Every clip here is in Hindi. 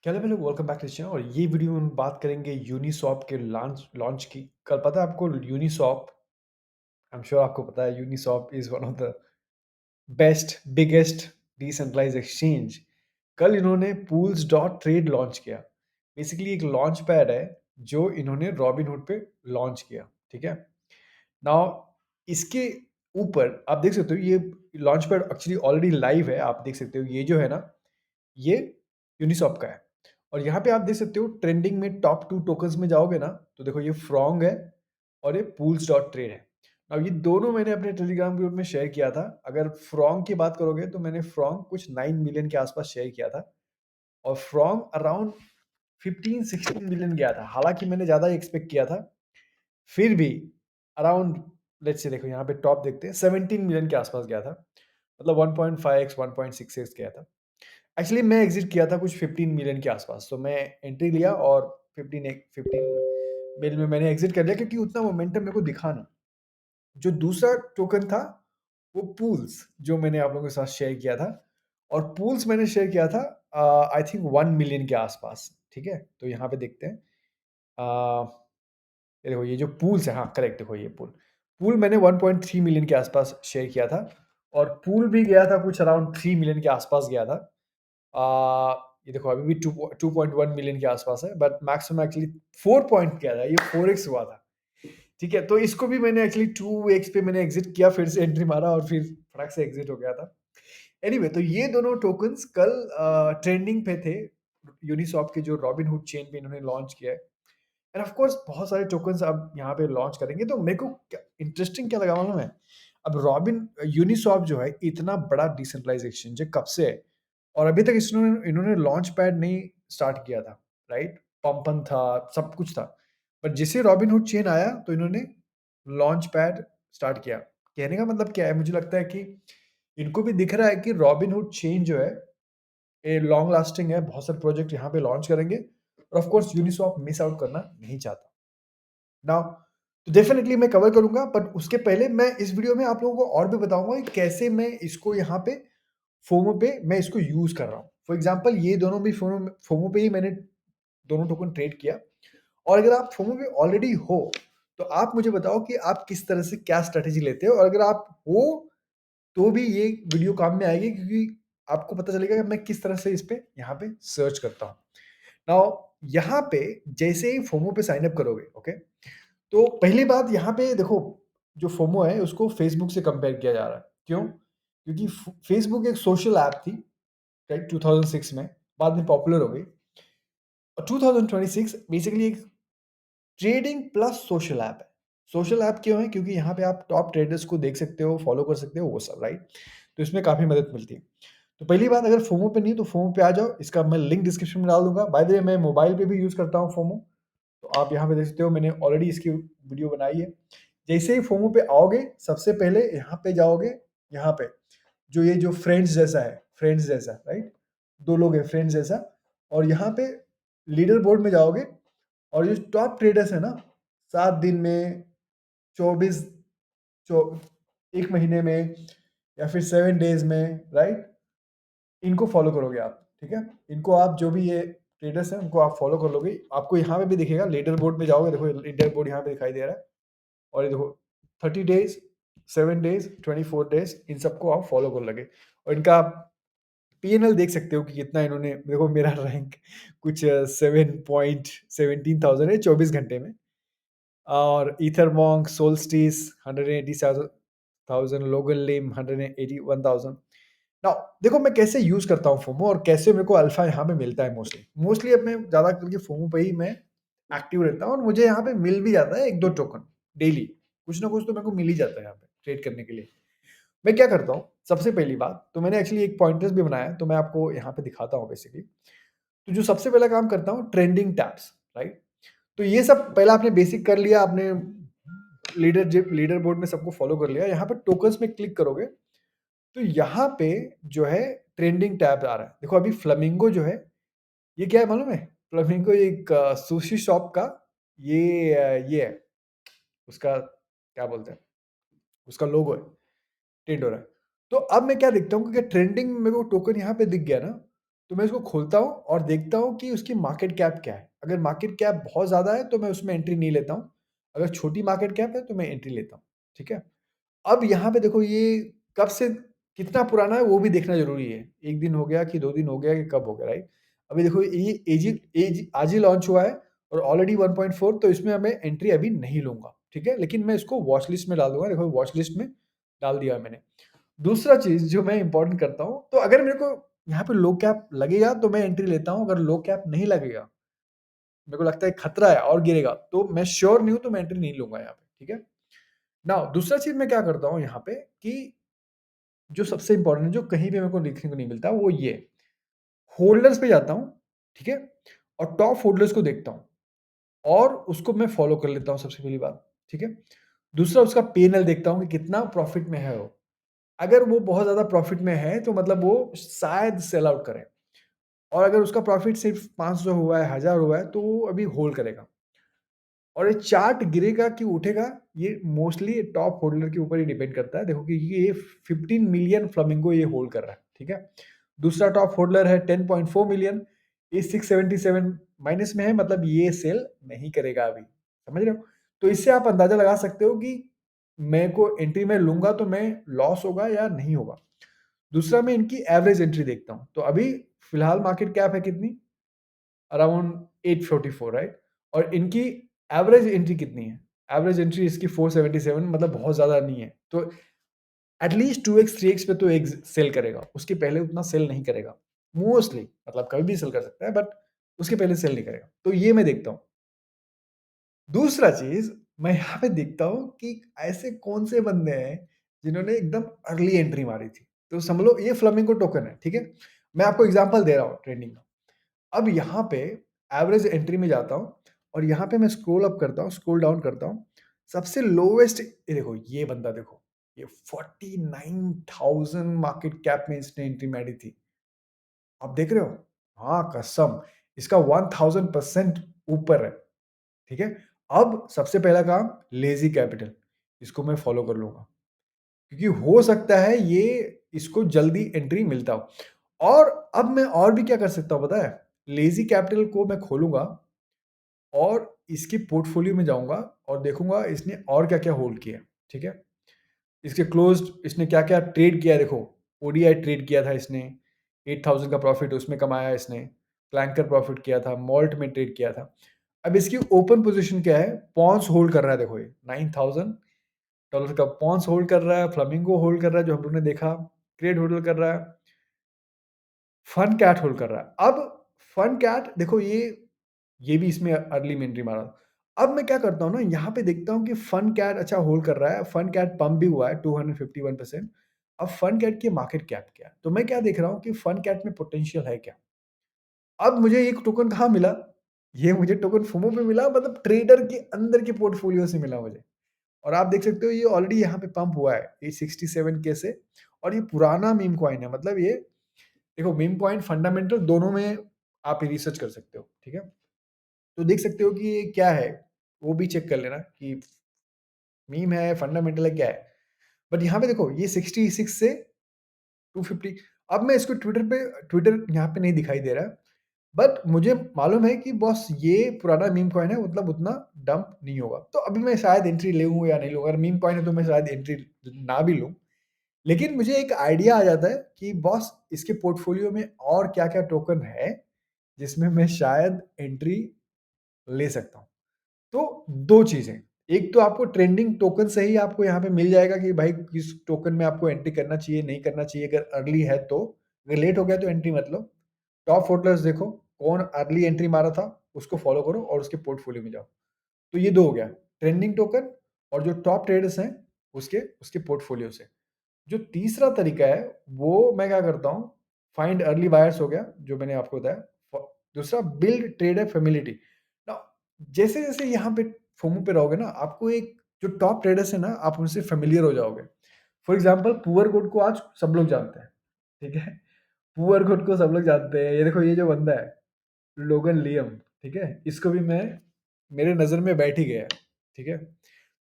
Hello hello welcome back to channel. और ये वीडियो में हम बात करेंगे यूनिसॉप के लॉन्च लॉन्च की। कल पता है आपको यूनिसॉप? आई एम श्योर आपको पता है Uniswap is one of the best biggest decentralised exchange. कल इन्होंने पूल्स डॉट ट्रेड लॉन्च किया। बेसिकली एक लॉन्च पैड है जो इन्होंने रॉबिनहुड पे लॉन्च किया। ठीक है। नाउ इसके ऊपर आप देख सकते हो ये launch pad actually already live है। आप देख सकते हो ये जो है ना, ये यूनिसॉप का है। और यहाँ पे आप देख सकते हो ट्रेंडिंग में टॉप 2 टोकन्स में जाओगे ना, तो देखो ये फ्रॉन्ग है और ये पूल्स डॉट ट्रेड है। अब ये दोनों मैंने अपने टेलीग्राम ग्रुप में शेयर किया था। अगर फ्रॉन्ग की बात करोगे तो मैंने फ्रॉन्ग कुछ 9 मिलियन के आसपास शेयर किया था और फ्रॉन्ग अराउंड 15-16 मिलियन गया था। हालाँकि मैंने ज़्यादा एक्सपेक्ट किया था, फिर भी अराउंड लेट्स से देखो यहाँ पे टॉप देखते हैं 17 मिलियन के आसपास गया था। मतलब 1.5x 1.6x गया था। एक्चुअली मैं एग्ज़िट किया था कुछ 15 मिलियन के आसपास, तो मैं एंट्री लिया और 15 मिल में मैंने एग्ज़िट कर लिया क्योंकि उतना मोमेंटम मेरे को दिखा नहीं। जो दूसरा टोकन था, वो पूल्स जो मैंने आप लोगों के साथ शेयर किया था। और पूल्स मैंने शेयर किया था आई थिंक 1 मिलियन के आसपास, ठीक है? तो यहाँ पे देखते हैं। ये देखो ये जो पूल्स है, हाँ करेक्ट, देखो ये पूल मैंने 1.3 मिलियन के आसपास शेयर किया था और पूल भी गया था कुछ अराउंड 3 मिलियन के आसपास गया था। ये देखो अभी भी 2.1 मिलियन के आसपास है, बट मैक्सिमम एक्चुअली 4 पॉइंट किया था, ये 4x हुआ था। ठीक है, तो इसको भी मैंने एक्चुअली 2x पे मैंने एग्जिट किया, फिर से एंट्री मारा और फिर फटाक से एग्जिट हो गया था। एनीवे तो ये दोनों टोकन्स कल ट्रेंडिंग पे थे। यूनिसॉप के जो रॉबिनहुड चेन पे इन्होंने लॉन्च किया है। एंड ऑफ कोर्स बहुत सारे टोकन्स अब यहाँ पे लॉन्च करेंगे। तो मेरे को इंटरेस्टिंग क्या लगा मालूम है? अब रॉबिन यूनिसॉप जो है इतना बड़ा डिसेंट्रलाइज एक्सचेंज है, कब से है और अभी तक इन्होंने इन्होंने लॉन्च पैड नहीं स्टार्ट किया था, राइट? पंपन था, सब कुछ था। बट जैसे रॉबिनहुड चेन आया तो इन्होंने लॉन्च पैड स्टार्ट किया। कहने का मतलब क्या है? मुझे लगता है कि इनको भी दिख रहा है कि रॉबिनहुड चेन जो है ये लॉन्ग लास्टिंग है। बहुत सारे प्रोजेक्ट यहाँ पे लॉन्च करेंगे और ऑफ कोर्स यूनिसॉप मिस आउट करना नहीं चाहता। नाउ तो डेफिनिटली मैं कवर करूँगा, बट उसके पहले मैं इस वीडियो में आप लोगों को और भी बताऊँगा कि कैसे मैं इसको यहाँ पे फोमो पे मैं इसको यूज़ कर रहा हूँ। फॉर एग्ज़ाम्पल ये दोनों भी फोमो फोमो पे ही मैंने दोनों टोकन ट्रेड किया। और अगर आप फोमो पे ऑलरेडी हो, तो आप मुझे बताओ कि आप किस तरह से क्या स्ट्रैटेजी लेते हो? और अगर आप हो, तो भी ये वीडियो काम में आएगी क्योंकि आपको पता चलेगा कि मैं किस तरह से इस पे यहाँ पे सर्च करता हूँ। नाउ यहाँ पे जैसे ही फोमो पे साइन अप करोगे, ओके? तो पहली बात यहाँ पे देखो, जो फोमो है उसको फेसबुक से कंपेयर किया जा रहा है। क्यों? क्योंकि फेसबुक एक सोशल ऐप थी, राइट? 2006 में, बाद में पॉपुलर हो गई। और 2026 बेसिकली एक ट्रेडिंग प्लस सोशल ऐप है। सोशल ऐप क्यों है? क्योंकि यहाँ पे आप टॉप ट्रेडर्स को देख सकते हो, फॉलो कर सकते हो, वो सब, राइट? तो इसमें काफ़ी मदद मिलती है। तो पहली बात, अगर फोमो पे नहीं तो फोमो पे आ जाओ। इसका मैं लिंक डिस्क्रिप्शन में डाल दूँगा। बाय द वे मैं मोबाइल पे भी यूज़ करता हूँ फोमो। तो आप यहाँ पे देख सकते हो, मैंने ऑलरेडी इसकी वीडियो बनाई है। जैसे ही फोमो पे आओगे, सबसे पहले यहाँ पे जाओगे, यहाँ पे जो ये जो फ्रेंड्स जैसा है, फ्रेंड्स जैसा, राइट? 2 लोग हैं फ्रेंड्स जैसा। और यहाँ पे लीडर बोर्ड में जाओगे और ये टॉप ट्रेडर्स है ना, 7 दिन में, 24 चौ 1 महीने में या फिर 7 डेज़ में, राइट? इनको फॉलो करोगे आप, ठीक है? इनको आप जो भी ये ट्रेडर्स हैं, उनको आप फॉलो कर लोगे। आपको यहाँ पे भी दिखेगा, लीडर बोर्ड में जाओगे, देखो लीडर बोर्ड यहाँ पे दिखाई दे रहा है। और ये देखो 30 डेज़, 7 डेज़, 24 डेज़, इन सबको आप फॉलो कर लोगे। और इनका आप पीएनएल देख सकते हो कि कितना इन्होंने, देखो मेरा रैंक कुछ 7.17,000 है 24 घंटे में। और ईथर मॉन्क, सोल्स्टिस 187,000, लोगन लिम 181,000। नाउ देखो मैं कैसे यूज़ करता हूँ फोमो और कैसे मेरे को अल्फा यहाँ पे मिलता है मोस्टली। मोस्टली अब मैं ज़्यादा करके फोमो पे ही मैं एक्टिव रहता हूँ और मुझे यहाँ पे मिल भी जाता है 1-2 टोकन डेली। कुछ ना कुछ तो मेरे को मिल ही जाता है यहाँ पे ट्रेड करने के लिए। मैं क्या करता हूँ, सबसे पहली बात तो मैंने एक्चुअली एक पॉइंटर्स भी बनाया है, तो मैं आपको यहाँ पे दिखाता हूँ बेसिकली। तो जो सबसे पहला काम करता हूँ, ट्रेंडिंग टैब्स, राइट? तो ये सब पहला आपने बेसिक कर लिया, आपने लीडर बोर्ड में सबको फॉलो कर लिया। यहाँ पे टोकन्स में क्लिक करोगे तो यहाँ पे जो है ट्रेंडिंग टैब आ रहा है। देखो अभी फ्लेमिंगो जो है, ये क्या है मालूम है? फ्लेमिंगो एक सुशी शॉप का ये है, उसका क्या बोलते हैं? उसका लोगो है, ट्रेंड हो रहा है। तो अब मैं क्या देखता हूँ, क्योंकि ट्रेंडिंग में मेरे को टोकन यहाँ पे दिख गया ना, तो मैं इसको खोलता हूँ और देखता हूँ कि उसकी मार्केट कैप क्या है। अगर मार्केट कैप बहुत ज़्यादा है तो मैं उसमें एंट्री नहीं लेता हूँ। अगर छोटी मार्केट कैप है तो मैं एंट्री लेता हूँ, ठीक है? अब यहाँ पे देखो ये कब से कितना पुराना है वो भी देखना ज़रूरी है। 1 दिन हो गया कि 2 दिन हो गया कि कब हो गया, राइट? अभी देखो ये एजी एज आज ही लॉन्च हुआ है और ऑलरेडी 1.4, तो इसमें मैं एंट्री अभी नहीं लूँगा, ठीक है? लेकिन मैं इसको वॉच लिस्ट में डाल दूँगा। देखो वॉच लिस्ट में डाल दिया है मैंने। दूसरा चीज़ जो मैं इम्पोर्टेंट करता हूँ, तो अगर मेरे को यहाँ पे लो कैप लगेगा तो मैं एंट्री लेता हूँ, अगर लो कैप नहीं लगेगा, मेरे को लगता है खतरा है और गिरेगा, तो मैं श्योर नहीं हूँ तो मैं एंट्री नहीं लूँगा यहाँ पे, ठीक है? नाउ दूसरा चीज़ मैं क्या करता हूँ यहाँ पे कि जो सबसे इम्पोर्टेंट है, जो कहीं भी मेरे को देखने को नहीं मिलता, वो ये होल्डर्स पे जाता हूँ, ठीक है? और टॉप होल्डर्स को देखता हूँ और उसको मैं फॉलो कर लेता हूँ सबसे पहली बात, ठीक है? दूसरा उसका P&L देखता हूँ कि कितना प्रॉफिट में है वो। अगर वो बहुत ज़्यादा प्रॉफिट में है तो मतलब वो शायद सेल आउट करे और अगर उसका प्रॉफिट सिर्फ 500 हुआ है, 1000 हुआ है तो वो अभी होल्ड करेगा। और ये चार्ट गिरेगा कि उठेगा, ये मोस्टली टॉप होल्डर के ऊपर ही डिपेंड करता है। देखो कि ये 15 मिलियन फ्लामिंगो ये होल्ड कर रहा है, ठीक है? दूसरा टॉप होल्डर है 10.4 मिलियन, ये 677 माइनस में है, मतलब ये सेल नहीं करेगा अभी, समझ रहे हो? तो इससे आप अंदाजा लगा सकते हो कि मेरे को एंट्री में लूँगा तो मैं लॉस होगा या नहीं होगा। दूसरा मैं इनकी एवरेज एंट्री देखता हूँ। तो अभी फिलहाल मार्केट कैप है कितनी? Around 844, right? और इनकी एवरेज एंट्री कितनी है? एवरेज एंट्री इसकी 477, मतलब बहुत ज़्यादा नहीं है। तो एटलीस्ट 2x 3x पे तो एक सेल करेगा, उसके पहले उतना सेल नहीं करेगा। मोस्टली, मतलब कभी भी सेल कर सकता है बट उसके पहले सेल नहीं करेगा। तो ये मैं देखता हूँ। दूसरा चीज़ मैं यहाँ पे देखता हूँ कि ऐसे कौन से बंदे हैं जिन्होंने एकदम अर्ली एंट्री मारी थी। तो समझ लो ये फ्लेमिंगो टोकन है, ठीक है? मैं आपको एग्ज़ाम्पल दे रहा हूँ ट्रेंडिंग का। अब यहाँ पे एवरेज एंट्री में जाता हूँ और यहाँ पे मैं स्क्रॉल अप करता हूँ, स्क्रॉल डाउन करता हूँ। सबसे लोवेस्ट ये देखो, ये बंदा देखो, ये 49,000 मार्केट कैप में इसने एंट्री मारी थी। आप देख रहे हो? हाँ, कसम इसका 1000% ऊपर है, ठीक है? अब सबसे पहला काम लेज़ी कैपिटल, इसको मैं फॉलो कर लूँगा। क्योंकि हो सकता है ये इसको जल्दी एंट्री मिलता हो। और अब मैं और भी क्या कर सकता हूँ पता है? लेज़ी कैपिटल को मैं खोलूँगा और इसके पोर्टफोलियो में जाऊँगा और देखूँगा इसने और क्या-क्या होल्ड किया है, ठीक है? इसके क्लोज़्ड इसने क्या-क्या ट्रेड किया है देखो, ओडीआई ट्रेड किया था इसने, 8000 का प्रॉफिट उसमें कमाया इसने, क्लैंकर प्रॉफिट किया था, मॉल्ट में ट्रेड किया था। अब इसकी ओपन पोज़ीशन क्या है? पॉन्स होल्ड कर रहा है देखो ये, $9000 का पॉन्स होल्ड कर रहा है, फ्लामिंगो होल्ड कर रहा है जो हम लोग ने देखा, क्रेड होल्ड कर रहा है, फन कैट होल्ड कर रहा है। अब फन कैट देखो ये भी इसमें अर्ली में एंट्री मारा। अब मैं क्या करता हूँ ना, यहाँ पे देखता हूँ कि फन कैट अच्छा होल्ड कर रहा है, फन कैट पंप भी हुआ है 251%। अब फन कैट की मार्केट कैप क्या है? तो मैं क्या देख रहा हूँ कि फन कैट में पोटेंशियल है क्या? अब मुझे एक टोकन कहाँ मिला? ये मुझे टोकन फोमो पे मिला, मतलब ट्रेडर के अंदर के पोर्टफोलियो से मिला मुझे। और आप देख सकते हो ये ऑलरेडी यहाँ पे पंप हुआ है, ये 67 के से, और ये पुराना मीम कॉइन है, मतलब ये देखो मीम कॉइन फंडामेंटल दोनों में आप रिसर्च कर सकते हो, ठीक है? तो देख सकते हो कि ये क्या है, वो भी चेक कर लेना कि मीम है, फंडामेंटल है, क्या है। बट यहाँ पे देखो ये 66 से 250, अब मैं इसको ट्विटर यहाँ पे नहीं दिखाई दे रहा है, बट मुझे मालूम है कि बॉस ये पुराना मीम कॉइन है, मतलब उतना डंप नहीं होगा। तो अभी मैं शायद एंट्री लूँ या नहीं लूँ, अगर मीम कॉइन है तो मैं शायद एंट्री ना भी लूँ। लेकिन मुझे एक आइडिया आ जाता है कि बॉस इसके पोर्टफोलियो में और क्या-क्या टोकन है, जिसमें मैं शायद एंट्री ले सकता हूँ। तो 2 चीज़ें, एक तो आपको ट्रेंडिंग टोकन से ही आपको यहाँ पे मिल जाएगा कि भाई किस टोकन में आपको एंट्री करना चाहिए, नहीं करना चाहिए, अगर अर्ली है तो। अगर लेट हो गया तो एंट्री मत लो। टॉप होल्डर्स देखो, कौन अर्ली एंट्री मारा था, उसको फॉलो करो और उसके पोर्टफोलियो में जाओ। तो ये 2 हो गया, ट्रेंडिंग टोकन और जो टॉप ट्रेडर्स हैं, उसके उसके पोर्टफोलियो से। जो तीसरा तरीका है, वो मैं क्या करता हूँ, फाइंड अर्ली बायर्स हो गया, जो मैंने आपको बताया। फ दूसरा बिल्ड ट्रेडर फ़ैमिलिटी। नाउ जैसे-जैसे यहाँ पे फोमो पे रहोगे ना, आपको एक जो टॉप ट्रेडर्स हैं ना, आप उनसे फ़ैमिलियर हो जाओगे। फॉर एग्ज़ाम्पल पुअर गोट को आज सब लोग जानते हैं, ठीक है? पुअर गोट को सब लोग जानते हैं। ये देखो ये जो बंदा है, लोगन लियम, ठीक है? इसको भी मैं मेरे नज़र में बैठ ही गया है, ठीक है?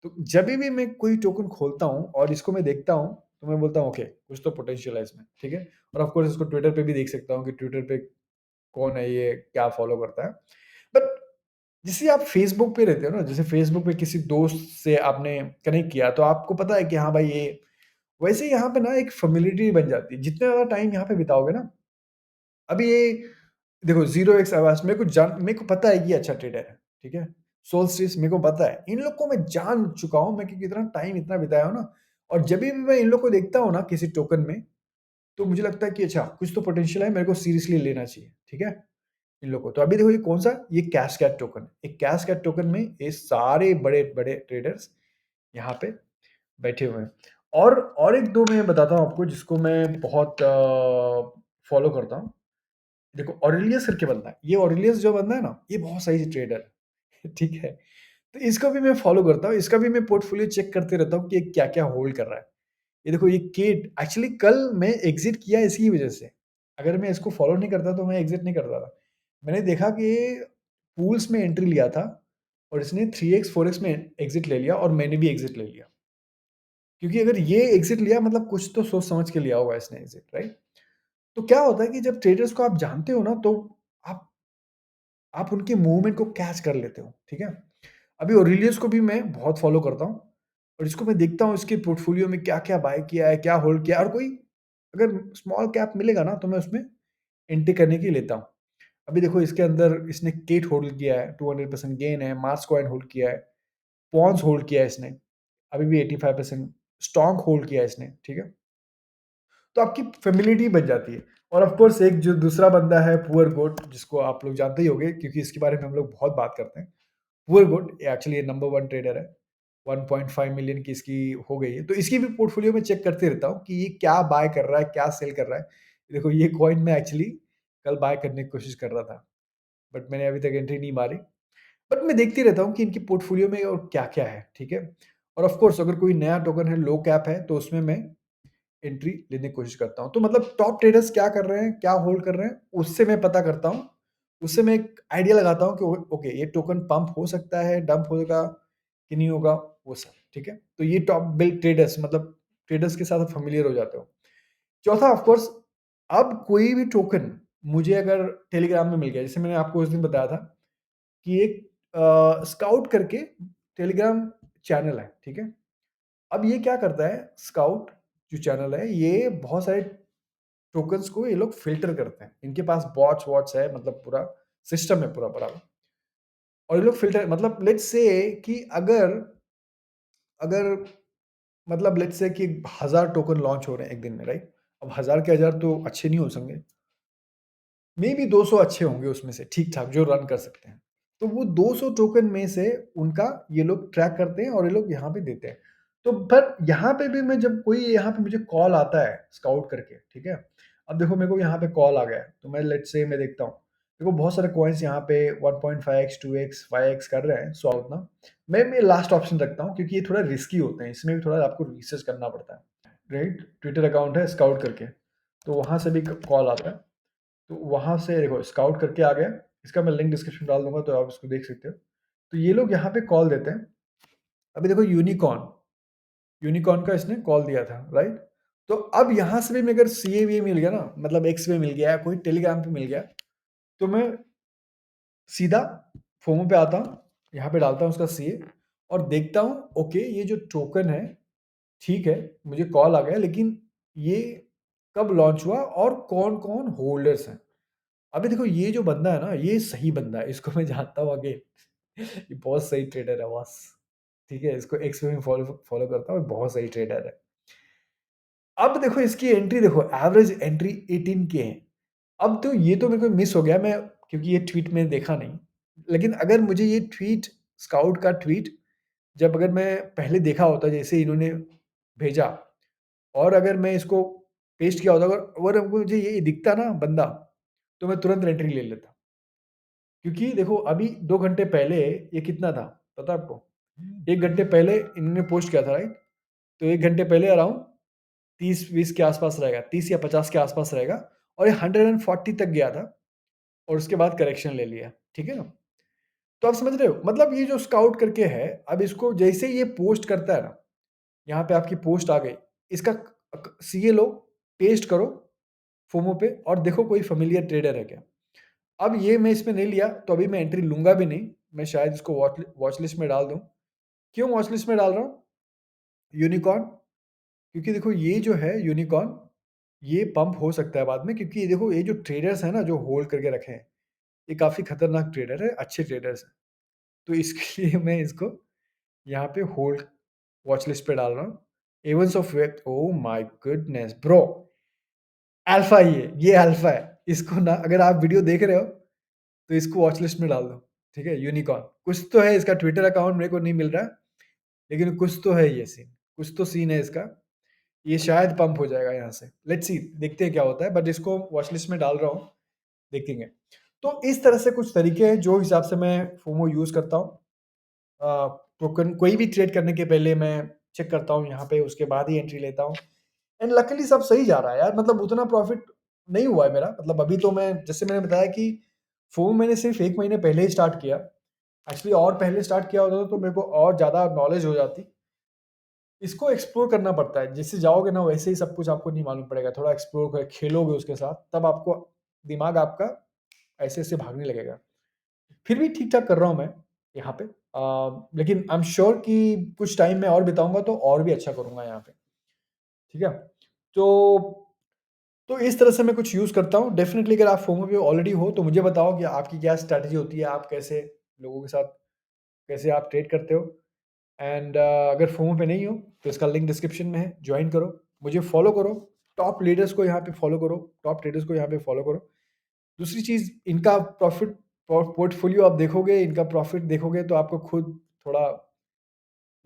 तो जभी भी मैं कोई टोकन खोलता हूँ और इसको मैं देखता हूँ, तो मैं बोलता हूँ ओके, कुछ तो पोटेंशियल है इसमें, ठीक है? और ऑफ कोर्स इसको ट्विटर पे भी देख सकता हूँ कि ट्विटर पे कौन है ये, क्या फॉलो करता है। बट जैसे आप फेसबुक पे रहते हो ना, जैसे फेसबुक पे किसी दोस्त से आपने कनेक्ट किया, तो आपको पता है कि हाँ भाई ये, वैसे यहाँ पे ना एक फ़ैमिलिटी बन जाती है। जितना ज़्यादा टाइम यहाँ पे बिताओगे ना, अभी ये देखो 0x आवास मेरे को पता है कि ये अच्छा ट्रेडर है, ठीक है? सोल्स्टिस मेरे को पता है। इन लोग को मैं जान चुका हूँ, मैं क्योंकि इतना टाइम इतना बिताया हूँ ना, और जभी भी मैं इन लोग को देखता हूँ ना किसी टोकन में, तो मुझे लगता है कि अच्छा कुछ तो पोटेंशियल है, मेरे को सीरियसली लेना चाहिए, ठीक है? इन लोग को। तो अभी देखो ये कौन-सा, ये कैश कैट टोकन है। एक कैश कैट टोकन में ये सारे बड़े-बड़े ट्रेडर्स यहाँ पे बैठे हुए हैं। और 1-2 मैं बताता हूँ आपको जिसको मैं बहुत फ़ॉलो करता हूँ। देखो ऑरेलियस करके बंदा है। ये ऑरेलियस जो बंदा है ना, ये बहुत सही ट्रेडर है। ठीक है? तो इसको भी मैं फ़ॉलो करता हूँ। इसका भी मैं पोर्टफ़ोलियो चेक करते रहता हूँ कि ये क्या-क्या होल्ड कर रहा है। ये देखो ये केट एक्चुअली कल मैं एग्ज़िट किया इसी वज़ह से। अगर मैं इसको फ़ॉलो नहीं करता तो मैं एग्ज़िट नहीं करता था। मैंने देखा कि ये पूल्स में एंट्री लिया था और इसने 3x 4x में एग्ज़िट ले लिया और मैंने भी एग्ज़िट ले लिया। क्योंकि अगर ये एग्ज़िट लिया मतलब कुछ तो सोच समझ के लिया होगा इसने एग्ज़िट, राइट? तो क्या होता है कि जब ट्रेडर्स को आप जानते हो ना, तो आप आप उनके मूवमेंट को कैच कर लेते हो, ठीक है? अभी ऑरेलियस को भी मैं बहुत फ़ॉलो करता हूँ और इसको मैं देखता हूँ इसके पोर्टफ़ोलियो में क्या-क्या बाय किया है, क्या होल्ड किया है, और कोई अगर स्मॉल कैप मिलेगा ना, तो मैं उसमें एंट्री करने की लेता हूँ। अभी देखो इसके अंदर इसने केट होल्ड किया है, 200% गेन है, मार्स कॉइन होल्ड किया है, पॉन्स होल्ड किया है इसने, अभी भी 85% स्टोंक होल्ड किया है इसने, ठीक है? तो आपकी फ़ैमिलिटी बन जाती है। और ऑफ़ कोर्स एक जो दूसरा बंदा है पुअर गोट, जिसको आप लोग जानते ही होंगे क्योंकि इसके बारे में हम लोग बहुत बात करते हैं। पुअर गोट एक्चुअली ये नंबर 1 ट्रेडर है। 1.5 मिलियन की इसकी हो गई है। तो इसकी भी पोर्टफ़ोलियो में चेक करते रहता हूँ कि ये क्या बाय कर रहा है, क्या सेल कर रहा है। देखो ये कॉइन मैं एक्चुअली कल बाय करने की कोशिश कर रहा था, बट मैंने अभी तक एंट्री नहीं मारी। बट मैं देखते रहता हूँ कि इनके पोर्टफ़ोलियो में और क्या-क्या है, ठीक है? और ऑफ़ कोर्स अगर कोई नया टोकन है, लो कैप है, तो उसमें मैं एंट्री लेने की कोशिश करता हूँ। तो मतलब टॉप ट्रेडर्स क्या कर रहे हैं, क्या होल्ड कर रहे हैं, उससे मैं पता करता हूँ। उससे मैं एक आइडिया लगाता हूँ कि ओके ये टोकन पंप हो सकता है, डंप होगा कि नहीं होगा, वो सब, ठीक है? तो ये टॉप बिग ट्रेडर्स मतलब ट्रेडर्स के साथ फ़ैमिलियर हो जाते हो। चौथा ऑफ कोर्स, अब कोई भी टोकन मुझे अगर टेलीग्राम में मिल गया, जैसे मैंने आपको उस दिन बताया था कि एक स्काउट करके टेलीग्राम चैनल है, ठीक है? अब ये क्या करता है, स्काउट जो चैनल है, ये बहुत सारे टोकन्स को ये लोग फ़िल्टर करते हैं। इनके पास बॉट्स वॉट्स है, मतलब पूरा सिस्टम है पूरा बड़ा। और ये लोग फ़िल्टर मतलब लेट्स से कि अगर अगर मतलब लेट्स से कि 1000 टोकन लॉन्च हो रहे हैं 1 दिन में, राइट? अब 1000 के 1000 तो अच्छे नहीं हो संगे। मेबी 200 अच्छे होंगे उसमें से ठीक-ठाक जो रन कर सकते हैं। तो वो 200 टोकन में से उनका ये लोग ट्रैक करते हैं और ये लोग यहाँ पे देते हैं। तो पर यहाँ पे भी मैं जब कोई यहाँ पे मुझे कॉल आता है स्काउट करके, ठीक है? अब देखो मेरे को यहाँ पे कॉल आ गया है, तो मैं लेट्स से मैं देखता हूँ। देखो बहुत सारे कॉइन्स यहाँ पे 1.5x, 2x, 5x कर रहे हैं, 100 उतना। मैं लास्ट ऑप्शन रखता हूँ क्योंकि ये थोड़ा रिस्की होते हैं, इसमें भी थोड़ा आपको रिसर्च करना पड़ता है, राइट? ट्विटर अकाउंट है स्काउट करके, तो वहाँ से भी क कॉल आता है। तो वहाँ से देखो स्काउट करके आ गया, इसका मैं लिंक डिस्क्रिप्शन डाल दूँगा तो आप इसको देख सकते हो। तो ये लोग यहाँ पे कॉल देते हैं। अभी देखो यूनिकॉर्न, यूनिकॉर्न का इसने कॉल दिया था, राइट? तो अब यहाँ से भी मैं अगर सीए-वीए मिल गया ना, मतलब एक्स पे मिल गया या कोई टेलीग्राम पे मिल गया, तो मैं सीधा फोमो पे आता हूँ, यहाँ पे डालता हूँ उसका सीए और देखता हूँ ओके ये जो टोकन है, ठीक है, मुझे कॉल आ गया लेकिन ये कब लॉन्च हुआ और कौन-कौन होल्डर्स हैं। अभी देखो ये जो बंदा है ना, ये सही बंदा है, इसको मैं जानता हूँ अगेन ये बहुत सही ट्रेडर है बॉस, ठीक है? इसको एक्स में फॉलो फॉलो करता हूँ, बहुत सही ट्रेडर है। अब देखो इसकी एंट्री देखो, एवरेज एंट्री 18 के है। अब तो ये तो मेरे को मिस हो गया, मैं क्योंकि ये ट्वीट मैंने देखा नहीं। लेकिन अगर मुझे ये ट्वीट स्काउट का ट्वीट जब अगर मैं पहले देखा होता जैसे इन्होंने भेजा और अगर मैं इसको पेस्ट किया होता अगर मुझे ये दिखता ना बंदा, तो मैं तुरंत एंट्री ले लेता। क्योंकि देखो अभी 2 घंटे पहले ये कितना था, पता है आपको? 1 घंटे पहले इन्होंने पोस्ट किया था, राइट? तो 1 घंटे पहले अराउंड 30-20 के आस-पास रहेगा, 30 या 50 के आस-पास रहेगा और ये 140 तक गया था और उसके बाद करेक्शन ले लिया, ठीक है ना? तो आप समझ रहे हो? मतलब ये जो स्काउट करके है, अब इसको जैसे ही ये पोस्ट करता है ना, यहाँ पे आपकी पोस्ट आ गई, इसका सीए लो, पेस्ट करो फोमो पे और देखो कोई फ़ैमिलियर ट्रेडर है क्या? अब ये मैं इसमें नहीं लिया, तो अभी मैं एंट्री लूँगा भी नहीं। मैं शायद इसको वॉच लिस्ट में डाल दूँ। क्यों वॉच लिस्ट में डाल रहा हूँ? यूनिकॉर्न, क्योंकि देखो ये जो है यूनिकॉर्न, ये पंप हो सकता है बाद में, क्योंकि ये देखो ये जो ट्रेडर्स हैं ना जो होल्ड करके रखे हैं, ये काफ़ी खतरनाक ट्रेडर है, अच्छे ट्रेडर्स हैं। तो इसके लिए मैं इसको यहाँ पे होल्ड वॉच लिस्ट पे डाल रहा हूँ। Evans of web, oh my goodness bro! Alpha ये अल्फा है। इसको ना अगर आप वीडियो देख रहे हो, तो इसको वॉच लिस्ट में डाल दो, ठीक है? यूनिकॉर्न, कुछ तो है इसका ट्विटर अकाउंट मेरे को नहीं मिल रहा है, लेकिन कुछ तो है ये सीन, कुछ तो सीन है इसका। ये शायद पंप हो जाएगा यहाँ से। लेट्स सी, देखते हैं क्या होता है, बट इसको वॉच लिस्ट में डाल रहा हूँ, देखेंगे। तो इस तरह से कुछ तरीके हैं जो हिसाब से मैं फोमो यूज़ करता हूँ। टोकन कोई भी ट्रेड करने के पहले मैं चेक करता हूँ यहाँ पे, उसके बाद ही एंट्री लेता हूँ। एंड लकीली सब सही जा रहा है यार, मतलब उतना प्रॉफिट नहीं हुआ है मेरा। मतलब अभी तो मैं, जैसे मैंने बताया कि फोमो मैंने सिर्फ 1 महीने पहले ही स्टार्ट किया। एक्चुअली और पहले स्टार्ट किया होता तो मेरे को और ज़्यादा नॉलेज हो जाती। इसको एक्सप्लोर करना पड़ता है, जैसे जाओगे ना वैसे ही सब कुछ आपको नहीं मालूम पड़ेगा। थोड़ा एक्सप्लोर कर खेलोगे उसके साथ, तब आपको दिमाग आपका ऐसे-ऐसे भागने लगेगा। फिर भी ठीक-ठाक कर रहा हूँ मैं यहाँ पे। लेकिन आई एम श्योर कि कुछ टाइम मैं और बिताऊँगा तो और भी अच्छा करूँगा यहाँ पे, ठीक है? तो इस तरह से मैं कुछ यूज़ करता हूँ। डेफ़िनिटली अगर आप फोमो पे ऑलरेडी हो तो मुझे बताओ कि आपकी क्या स्ट्रैटेजी होती है? आप कैसे लोगों के साथ कैसे आप ट्रेड करते हो? एंड अगर फोमो पे नहीं हो तो इसका लिंक डिस्क्रिप्शन में है, जॉइन करो, मुझे फॉलो करो, टॉप लीडर्स को यहाँ पे फॉलो करो, टॉप ट्रेडर्स को यहाँ पे फॉलो करो। दूसरी चीज़, इनका प्रॉफिट पोर्टफोलियो आप देखोगे, इनका प्रॉफिट देखोगे तो आपको खुद थोड़ा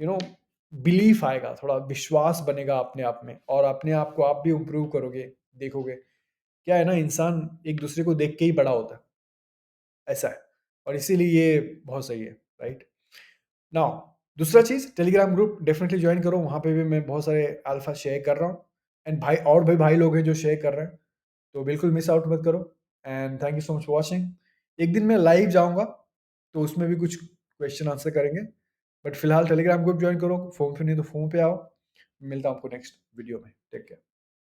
यू नो बिलीफ आएगा, थोड़ा विश्वास बनेगा अपने आप में, और अपने आप को आप भी इम्प्रूव करोगे, देखोगे। क्या है ना, इंसान एक दूसरे को देख के ही बड़ा होता है, ऐसा है। और इसीलिए ये बहुत सही है, राइट? नाउ दूसरा चीज़, टेलीग्राम ग्रुप डेफ़िनिटली जॉइन करो, वहाँ पे भी मैं बहुत सारे अल्फ़ा शेयर कर रहा हूँ। एंड भाई और भी भाई लोग हैं जो शेयर कर रहे हैं, तो बिल्कुल मिस आउट मत करो। And thank you so much for watching. एक दिन मैं लाइव जाऊँगा, तो उसमें भी कुछ क्वेश्चन आंसर करेंगे। बट फिलहाल टेलीग्राम ग्रुप जॉइन करो, फ़ोन पे नहीं तो फ़ोन पे आओ। मिलता हूँ आपको नेक्स्ट वीडियो में। Take care.